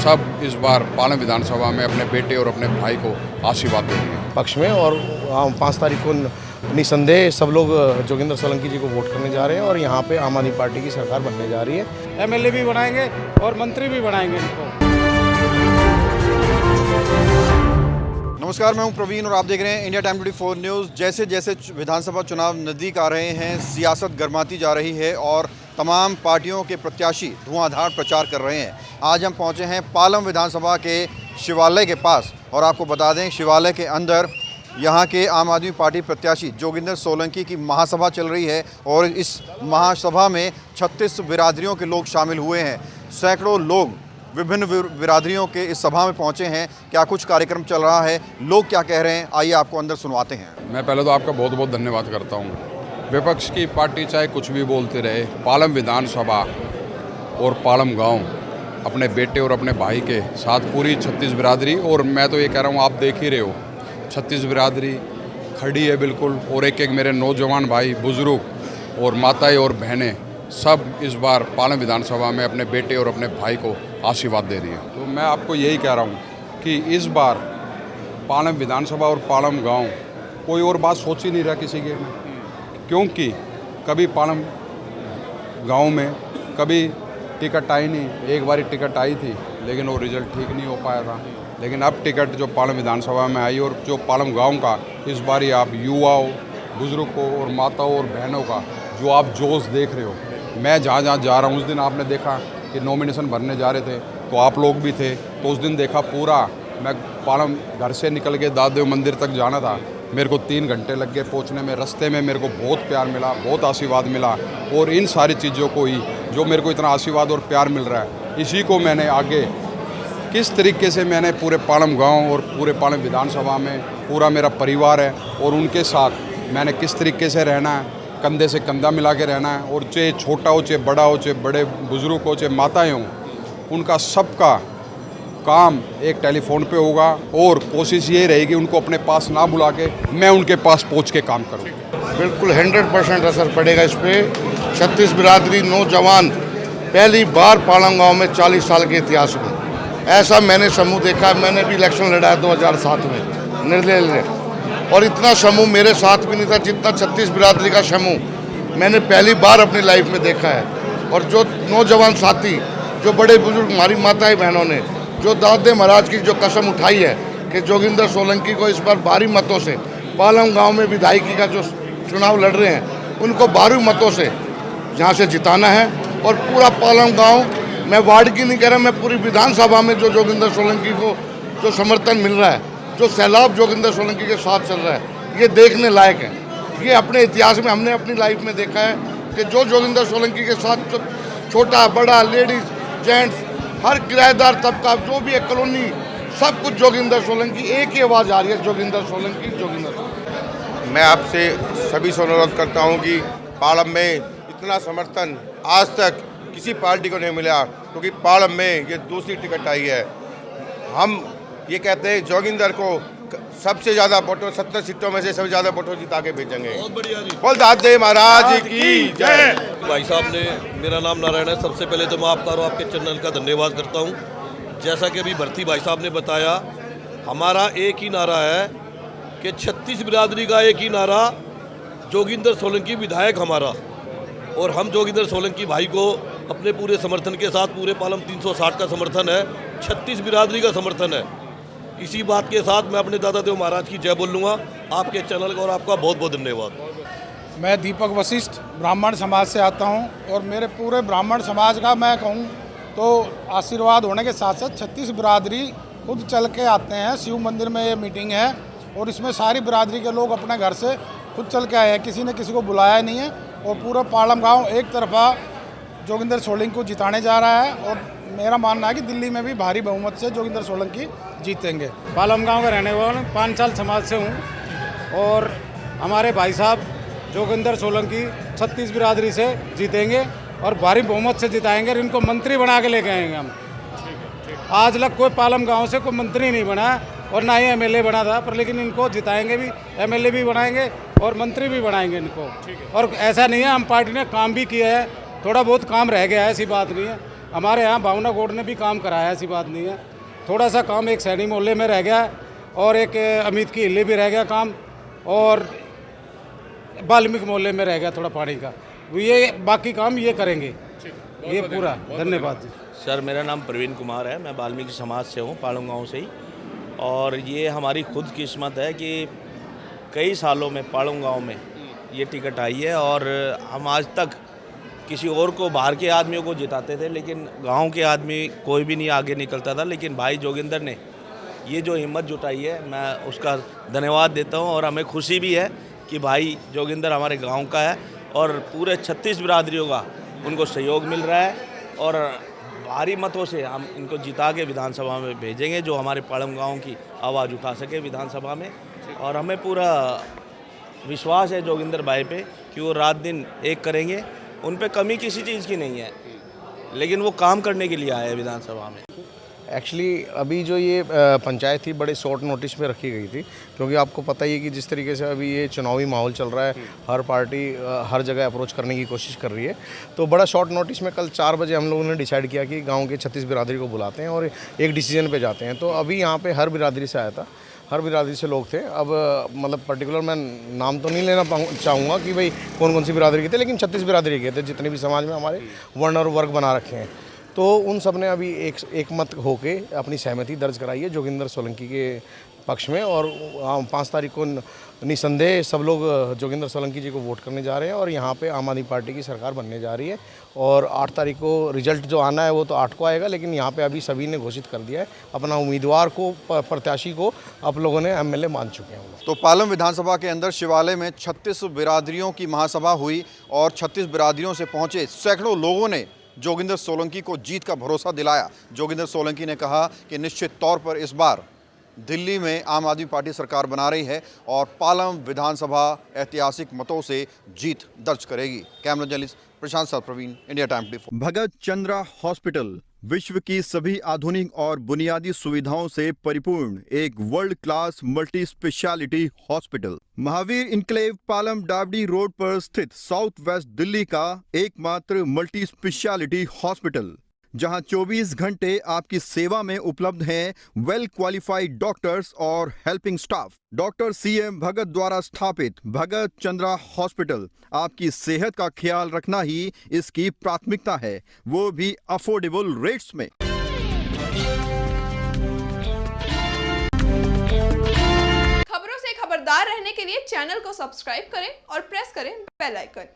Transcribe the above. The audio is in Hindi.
सब इस बार पालम विधानसभा में अपने बेटे और अपने भाई को आशीर्वाद दे रही है पक्ष में। और 5 तारीख को निसंदेह सब लोग जोगिंदर सोलंकी जी को वोट करने जा रहे हैं और यहाँ पे आम आदमी पार्टी की सरकार बनने जा रही है। एमएलए भी बनाएंगे और मंत्री भी बनाएंगे इनको। नमस्कार, मैं हूं प्रवीण और आप देख रहे हैं इंडिया टाइम 24 न्यूज़। जैसे जैसे विधानसभा चुनाव नज़दीक आ रहे हैं, सियासत गर्माती जा रही है और तमाम पार्टियों के प्रत्याशी धुआंधार प्रचार कर रहे हैं। आज हम पहुंचे हैं पालम विधानसभा के शिवालय के पास और आपको बता दें, शिवालय के अंदर यहाँ के आम आदमी पार्टी प्रत्याशी जोगिंदर सोलंकी की महासभा चल रही है और इस महासभा में 36 बिरादरियों के लोग शामिल हुए हैं। सैकड़ों लोग विभिन्न बिरादरियों के इस सभा में पहुंचे हैं। क्या कुछ कार्यक्रम चल रहा है, लोग क्या कह रहे हैं, आइए आपको अंदर सुनवाते हैं। मैं पहले तो आपका बहुत बहुत धन्यवाद करता हूँ। विपक्ष की पार्टी चाहे कुछ भी बोलते रहे, पालम विधानसभा और पालम गांव अपने बेटे और अपने भाई के साथ पूरी 36 बिरादरी, और मैं तो ये कह रहा हूँ, आप देख ही रहे हो 36 बिरादरी खड़ी है बिल्कुल। और एक एक मेरे नौजवान भाई, बुज़ुर्ग और माताएं और बहनें सब इस बार पालम विधानसभा में अपने बेटे और अपने भाई को आशीर्वाद दे रही है। तो मैं आपको यही कह रहा हूँ कि इस बार पालम विधानसभा और पालम गांव कोई और बात सोच ही नहीं रहा किसी के में, क्योंकि कभी पालम गांव में कभी टिकट आई नहीं। एक बारी टिकट आई थी लेकिन वो रिज़ल्ट ठीक नहीं हो पाया था। लेकिन अब टिकट जो पालम विधानसभा में आई और जो पालम गांव का इस बारी आप युवाओं, बुज़ुर्गों और माताओं और बहनों का जो आप जोश देख रहे हो, मैं जहाँ जहाँ जा रहा हूँ, उस दिन आपने देखा कि नॉमिनेशन भरने जा रहे थे तो आप लोग भी थे, तो उस दिन देखा पूरा। मैं पालम घर से निकल के दादेव मंदिर तक जाना था, मेरे को 3 घंटे लग गए पहुँचने में। रास्ते में मेरे को बहुत प्यार मिला, बहुत आशीर्वाद मिला, और इन सारी चीज़ों को ही जो मेरे को इतना आशीर्वाद और प्यार मिल रहा है, इसी को मैंने आगे किस तरीके से मैंने पूरे पालम गाँव और पूरे पालम विधानसभा में पूरा मेरा परिवार है और उनके साथ मैंने किस तरीके से रहना है, कंधे से कंधा मिला के रहना है। और चाहे छोटा हो, चाहे बड़ा हो, चाहे बड़े बुज़ुर्ग हो, चाहे माताएं हों, उनका सबका काम एक टेलीफोन पे होगा और कोशिश ये रहेगी उनको अपने पास ना बुला के मैं उनके पास पहुंच के काम करूं। बिल्कुल 100% असर पड़ेगा इस पर। 36 बिरादरी नौजवान पहली बार पालम गाँव में 40 साल के इतिहास में ऐसा मैंने समूह देखा। मैंने भी इलेक्शन लड़ा 2007 में निर्दलीय, और इतना समूह मेरे साथ भी नहीं था जितना 36 बिरादरी का समूह मैंने पहली बार अपनी लाइफ में देखा है। और जो नौजवान साथी, जो बड़े बुजुर्ग, हमारी माताएं बहनों ने जो दादे महाराज की जो कसम उठाई है कि जोगिंदर सोलंकी को इस बार भारी मतों से, पालम गांव में विधायकी का जो चुनाव लड़ रहे हैं उनको भारी मतों से यहाँ से जिताना है। और पूरा पालम गाँव, मैं वार्ड की नहीं कह रहा, मैं पूरी विधानसभा में जो जोगिंदर सोलंकी को जो समर्थन मिल रहा है, जो सैलाब जोगिंदर सोलंकी के साथ चल रहा है, ये देखने लायक है। ये अपने इतिहास में हमने अपनी लाइफ में देखा है कि जो जोगिंदर सोलंकी के साथ छोटा बड़ा, लेडीज जेंट्स, हर किराएदार तबका, जो भी है कॉलोनी, सब कुछ जोगिंदर सोलंकी, एक ही आवाज़ आ रही है, जोगिंदर सोलंकी, जोगिंदर सोलंकी। मैं आपसे सभी से अनुरोध करता हूं कि पालम में इतना समर्थन आज तक किसी पार्टी को नहीं मिला, क्योंकि पालम में ये दूसरी टिकट आई है। हम ये कहते हैं जोगिंदर को सबसे ज़्यादा वोटों, 70 सीटों में से सबसे ज़्यादा वोटों जिता के भेजेंगे। बोल दादे महाराज की जय। भाई साहब ने, मेरा नाम नारायण है। सबसे पहले तो मैं आपका और आपके चैनल का धन्यवाद करता हूं। जैसा कि अभी भर्ती भाई साहब ने बताया, हमारा एक ही नारा है कि 36 बिरादरी का एक ही नारा, जोगिंदर सोलंकी विधायक हमारा। और हम जोगिंदर सोलंकी भाई को अपने पूरे समर्थन के साथ, पूरे पालम 360 का समर्थन है, 36 बिरादरी का समर्थन है। इसी बात के साथ मैं अपने दादा देव महाराज की जय बोल लूँगा। आपके चैनल का और आपका बहुत बहुत धन्यवाद। मैं दीपक वशिष्ठ ब्राह्मण समाज से आता हूं और मेरे पूरे ब्राह्मण समाज का मैं कहूं तो आशीर्वाद होने के साथ साथ 36 बिरादरी खुद चल के आते हैं। शिव मंदिर में ये मीटिंग है और इसमें सारी बिरादरी के लोग अपने घर से खुद चल के आए हैं, किसी ने किसी को बुलाया नहीं है। और पूरा पालम गाँव एक तरफा जोगिंदर सोलंकी को जिताने जा रहा है और मेरा मानना है कि दिल्ली में भी भारी बहुमत से जोगिंदर सोलंकी जीतेंगे। पालम गांव का रहने वाला 5 साल समाज से हूं और हमारे भाई साहब जोगिंदर सोलंकी 36 बिरादरी से जीतेंगे और भारी बहुमत से जिताएंगे। इनको मंत्री बना के लेके आएंगे हम। आज तक कोई पालम गांव से कोई मंत्री नहीं बना और ना ही एमएलए बना था, पर लेकिन इनको जिताएंगे भी, एमएलए भी बनाएंगे और मंत्री भी बनाएंगे इनको। और ऐसा नहीं है, हम पार्टी ने काम भी किया है, थोड़ा बहुत काम रह गया है, ऐसी बात नहीं है। हमारे यहाँ भावना गौड़ ने भी काम कराया, ऐसी बात नहीं है। थोड़ा सा काम एक सैनी मोहल्ले में रह गया और एक अमित की हिल्ले भी रह गया काम, और वाल्मीकि मोहल्ले में रह गया थोड़ा पानी का। ये बाकी काम ये करेंगे, ये पूरा। धन्यवाद जी। सर, मेरा नाम प्रवीण कुमार है, मैं वाल्मीकि समाज से हूँ, पालम गाँव से ही। और ये हमारी खुद किस्मत है कि कई सालों में पालम गाँव में ये टिकट आई है, और हम आज तक किसी और को, बाहर के आदमियों को जिताते थे, लेकिन गांव के आदमी कोई भी नहीं आगे निकलता था। लेकिन भाई जोगिंदर ने ये जो हिम्मत जुटाई है, मैं उसका धन्यवाद देता हूं। और हमें खुशी भी है कि भाई जोगिंदर हमारे गांव का है और पूरे 36 बिरादरियों का उनको सहयोग मिल रहा है, और भारी मतों से हम इनको जिता के विधानसभा में भेजेंगे, जो हमारे पालम गाँव की आवाज़ उठा सके विधानसभा में। और हमें पूरा विश्वास है जोगिंदर भाई पे कि वो रात दिन एक करेंगे, उन पे कमी किसी चीज़ की नहीं है, लेकिन वो काम करने के लिए आए हैं विधानसभा में। एक्चुअली अभी जो ये पंचायत थी बड़े शॉर्ट नोटिस में रखी गई थी, क्योंकि आपको पता ही है कि जिस तरीके से अभी ये चुनावी माहौल चल रहा है, हर पार्टी हर जगह अप्रोच करने की कोशिश कर रही है। तो बड़ा शॉर्ट नोटिस में कल 4 बजे हम लोगों ने डिसाइड किया कि गांव के 36 बिरादरी को बुलाते हैं और एक डिसीजन पे जाते हैं। तो अभी यहाँ पे हर बिरादरी से आया था, हर बिरादरी से लोग थे। अब मतलब पर्टिकुलर मैं नाम तो नहीं लेना चाहूँगा कि भाई कौन कौन सी बिरादरी के थे, लेकिन 36 बिरादरी के थे, जितने भी समाज में हमारे वर्ण और वर्ग बना रखे हैं। तो उन सब ने अभी एक मत होके अपनी सहमति दर्ज कराई है जोगिंदर सोलंकी के पक्ष में। और 5 तारीख को निसंदेह सब लोग जोगिंदर सोलंकी जी को वोट करने जा रहे हैं, और यहाँ पे आम आदमी पार्टी की सरकार बनने जा रही है। और 8 तारीख को रिजल्ट जो आना है वो तो 8 को आएगा, लेकिन यहाँ पे अभी सभी ने घोषित कर दिया है अपना उम्मीदवार को, प्रत्याशी को आप लोगों ने एमएलए मान चुके हैं। तो पालम विधानसभा के अंदर शिवालय में 36 बिरादरियों की महासभा हुई, और 36 बिरादरियों से पहुंचे सैकड़ों लोगों ने जोगिंदर सोलंकी को जीत का भरोसा दिलाया। जोगिंदर सोलंकी ने कहा कि निश्चित तौर पर इस बार दिल्ली में आम आदमी पार्टी सरकार बना रही है और पालम विधानसभा ऐतिहासिक मतों से जीत दर्ज करेगी। कैमरा जर्नलिस्ट प्रशांत सर, प्रवीण, इंडिया टाइम 24। भगत चंद्रा हॉस्पिटल विश्व की सभी आधुनिक और बुनियादी सुविधाओं से परिपूर्ण एक world class multi speciality hospital, Mahavir enclave Palam डावडी रोड पर स्थित साउथ वेस्ट दिल्ली का एकमात्र मल्टी स्पेशलिटी हॉस्पिटल, जहां 24 घंटे आपकी सेवा में उपलब्ध हैं वेल क्वालिफाइड डॉक्टर्स और हेल्पिंग स्टाफ। डॉक्टर CM भगत द्वारा स्थापित भगत चंद्रा हॉस्पिटल आपकी सेहत का ख्याल रखना ही इसकी प्राथमिकता है, वो भी अफोर्डेबल रेट्स में। खबरों से खबरदार रहने के लिए चैनल को सब्सक्राइब करें और प्रेस करें बेल आइकन।